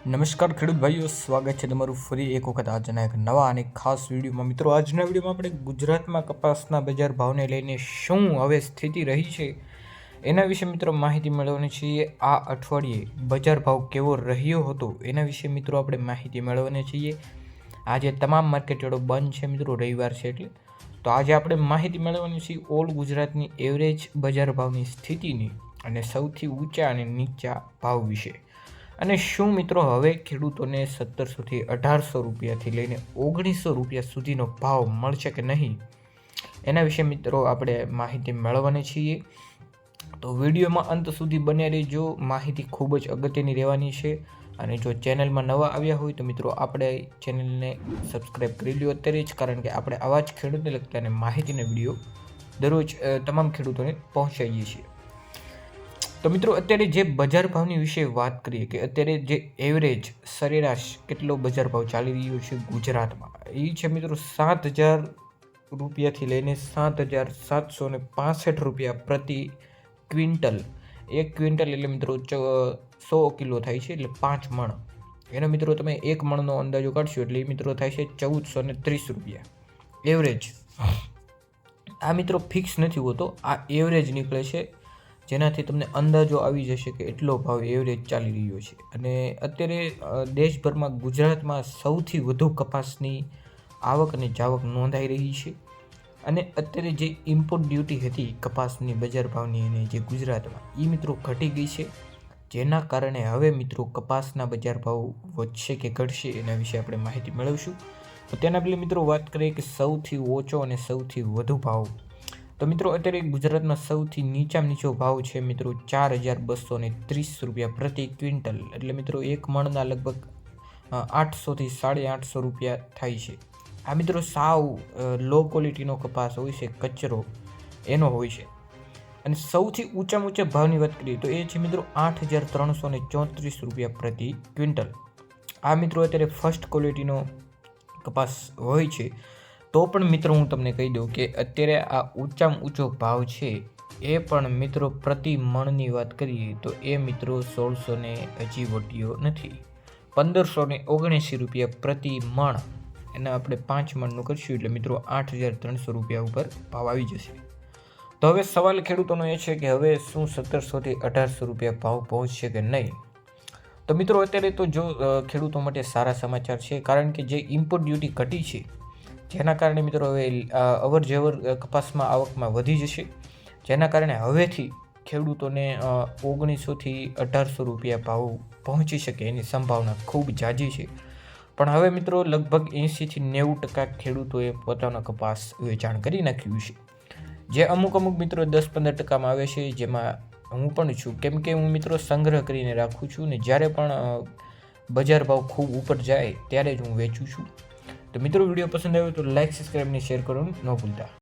નમસ્કાર ખેડૂત ભાઈઓ, સ્વાગત છે તમારું ફરી એક વખત આજના એક નવા અને ખાસ વિડીયોમાં. મિત્રો, આજના વિડીયોમાં આપણે ગુજરાતમાં કપાસના બજાર ભાવને લઈને શું હવે સ્થિતિ રહી છે એના વિશે મિત્રો માહિતી મેળવવાની છીએ. આ અઠવાડિયે બજાર ભાવ કેવો રહ્યો હતો એના વિશે મિત્રો આપણે માહિતી મેળવવાની છીએ. આજે તમામ માર્કેટયાર્ડો બંધ છે મિત્રો, રવિવાર છે એટલે. તો આજે આપણે માહિતી મેળવવાની છીએ ઓલ ગુજરાતની એવરેજ બજાર ભાવની સ્થિતિની અને સૌથી ઊંચા અને નીચા ભાવ વિશે. અને શું મિત્રો હવે ખેડૂતોને 1700થી 1800 રૂપિયાથી લઈને 1900 રૂપિયા સુધીનો ભાવ મળશે કે નહીં એના વિશે મિત્રો આપણે માહિતી મેળવવાની છીએ. તો વિડીયોમાં અંત સુધી બન્યા રહેજો, માહિતી ખૂબ જ અગત્યની રહેવાની છે. અને જો ચેનલમાં નવા આવ્યા હોય તો મિત્રો આપણે ચેનલને સબસ્ક્રાઈબ કરી લો અત્યારે જ, કારણ કે આપણે આવા જ ખેડૂતને લગતા અને માહિતીના વિડીયો દરરોજ તમામ ખેડૂતોને પહોંચાડીએ છીએ. તો મિત્રો, અત્યારે જે બજાર ભાવની વિશે વાત કરીએ કે અત્યારે જે એવરેજ સરેરાશ કેટલો બજાર ભાવ ચાલી રહ્યો છે ગુજરાતમાં, એ છે મિત્રો 7,000 રૂપિયાથી લઈને 7,765 રૂપિયા પ્રતિ ક્વિન્ટલ. એક ક્વિન્ટલ એટલે મિત્રો 100 કિલો થાય છે, એટલે 5 મણ. એનો મિત્રો તમે 1 મણનો અંદાજો કાઢશો એટલે એ મિત્રો થાય છે 1,430 રૂપિયા એવરેજ. આ મિત્રો ફિક્સ નથી હોતો, આ એવરેજ નીકળે છે, જેનાથી તમને અંદાજો આવી જશે કે એટલો ભાવ એવરેજ ચાલી રહ્યો છે. અને અત્યારે દેશભરમાં ગુજરાતમાં સૌથી વધુ કપાસની આવક અને જાવક નોંધાઈ રહી છે. અને અત્યારે જે ઇમ્પોર્ટ ડ્યુટી હતી કપાસની બજાર ભાવની અને જે ગુજરાતમાં એ મિત્રો ઘટી ગઈ છે, જેના કારણે હવે મિત્રો કપાસના બજાર ભાવ વધશે કે ઘટશે એના વિશે આપણે માહિતી મેળવીશું. તો તેના પહેલાં મિત્રો વાત કરીએ કે સૌથી ઓછો અને સૌથી વધુ ભાવ. તો મિત્રો અત્યારે ગુજરાતમાં સૌથી નીચામાં નીચો ભાવ છે મિત્રો 4,230 રૂપિયા પ્રતિ ક્વિન્ટલ, એટલે મિત્રો 1 મણના લગભગ 800થી 850 રૂપિયા થાય છે. આ મિત્રો સાવ લો ક્વોલિટીનો કપાસ હોય છે, કચરો એનો હોય છે. અને સૌથી ઊંચામાં ઊંચા ભાવની વાત કરીએ તો એ છે મિત્રો 8,334 રૂપિયા પ્રતિ ક્વિન્ટલ. આ મિત્રો અત્યારે ફર્સ્ટ ક્વોલિટીનો કપાસ હોય છે. તો પણ મિત્રો હું તમને કહી દઉં કે અત્યારે આ ઊંચામાં ઊંચો ભાવ છે એ પણ મિત્રો પ્રતિ મણની વાત કરીએ તો એ મિત્રો 1600 ને હજી વટ્યો નથી. 1,579 રૂપિયા પ્રતિ મણ, એને આપણે 5 મણનું કરીશું એટલે મિત્રો 8,300 રૂપિયા ઉપર ભાવ આવી જશે. તો હવે સવાલ ખેડૂતોનો એ છે કે હવે શું 1700થી 1800 રૂપિયા ભાવ પહોંચશે કે નહીં. તો મિત્રો અત્યારે તો જો ખેડૂતો માટે સારા સમાચાર છે, કારણ કે જે ઇમ્પોર્ટ ડ્યુટી ઘટી છે જેના કારણે મિત્રો હવે અવર જવર કપાસમાં આવકમાં વધી જશે, જેના કારણે હવેથી ખેડૂતોને 1900થી 1800 રૂપિયા ભાવ પહોંચી શકે એની સંભાવના ખૂબ ઝાઝી છે. પણ હવે મિત્રો લગભગ 80થી 90% ખેડૂતોએ પોતાનો કપાસ વેચાણ કરી નાખ્યું છે. જે અમુક મિત્રો 10-15%માં આવે છે, જેમાં હું પણ છું, કેમ કે હું મિત્રો સંગ્રહ કરીને રાખું છું ને જ્યારે પણ બજાર ભાવ ખૂબ ઉપર જાય ત્યારે જ હું વેચું છું. તો મિત્રો વિડીયો પસંદ આવ્યો તો લાઇક, સબસ્ક્રાઈબ અને શેર કરવાનું ન ભૂલતા.